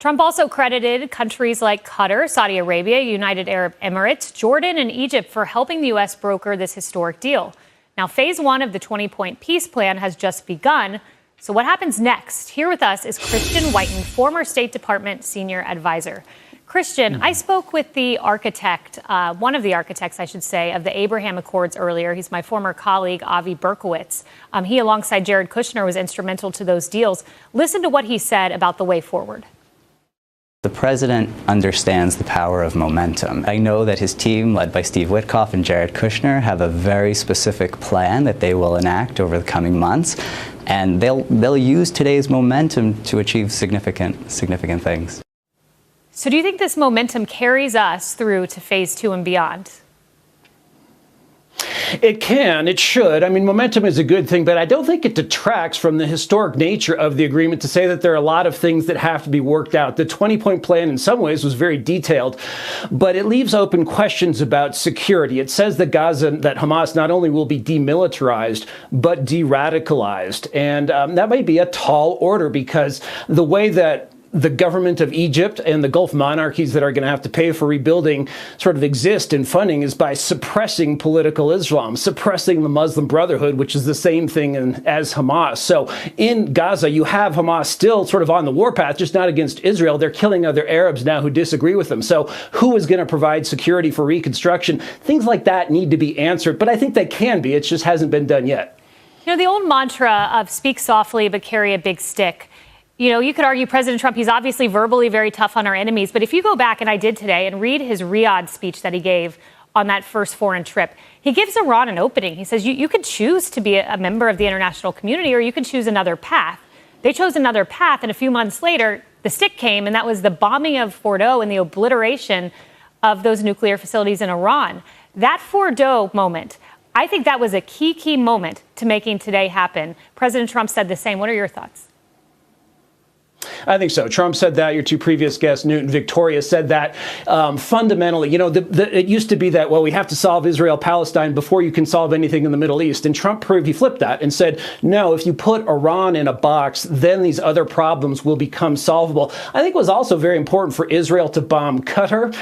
Trump also credited countries like Qatar, Saudi Arabia, United Arab Emirates, Jordan, and Egypt for helping the U.S. broker this historic deal. Now, phase one of the 20-point peace plan has just begun. So what happens next? Here with us is Christian Whiten, former State Department senior advisor. Christian, I spoke with the architect, one of the architects, I should say, of the Abraham Accords earlier. He's my former colleague, Avi Berkowitz. He, alongside Jared Kushner, was instrumental to those deals. Listen to what he said about the way forward. The president understands the power of momentum. I know that his team, led by Steve Witkoff and Jared Kushner, have a very specific plan that they will enact over the coming months, and they'll use today's momentum to achieve significant things. So do you think this momentum carries us through to phase two and beyond? It can, it should. I mean, momentum is a good thing, but I don't think it detracts from the historic nature of the agreement to say that there are a lot of things that have to be worked out. The 20-point plan in some ways was very detailed, but it leaves open questions about security. It says that that Hamas not only will be demilitarized, but de-radicalized. And that may be a tall order, because the way that the government of Egypt and the Gulf monarchies that are going to have to pay for rebuilding sort of exist in funding is by suppressing political Islam, suppressing the Muslim Brotherhood, which is the same thing as Hamas. So in Gaza, you have Hamas still sort of on the warpath, just not against Israel. They're killing other Arabs now who disagree with them. So who is going to provide security for reconstruction? Things like that need to be answered, but I think they can be. It just hasn't been done yet. You know, the old mantra of speak softly but carry a big stick. You know, you could argue President Trump, he's obviously verbally very tough on our enemies. But if you go back, and I did today, and read his Riyadh speech that he gave on that first foreign trip, he gives Iran an opening. He says, you could choose to be a member of the international community, or you could choose another path. They chose another path, and a few months later, the stick came, and that was the bombing of Fordow and the obliteration of those nuclear facilities in Iran. That Fordow moment, I think that was a key moment to making today happen. President Trump said the same. What are your thoughts? I think so. Trump said that. Your two previous guests, Newt and Victoria, said that. Fundamentally, you know, it used to be that, well, we have to solve Israel-Palestine before you can solve anything in the Middle East. And Trump proved he flipped that and said, no, if you put Iran in a box, then these other problems will become solvable. I think it was also very important for Israel to bomb Qatar.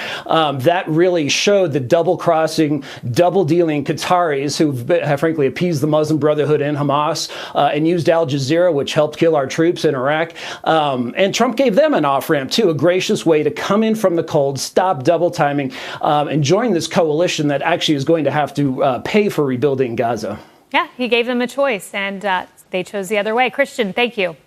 That really showed the double-crossing, double-dealing Qataris who have frankly appeased the Muslim Brotherhood and Hamas and used Al Jazeera, which helped kill our troops in Iraq. And Trump gave them an off-ramp, too, a gracious way to come in from the cold, stop double timing, and join this coalition that actually is going to have to pay for rebuilding Gaza. Yeah, he gave them a choice, and they chose the other way. Christian, thank you.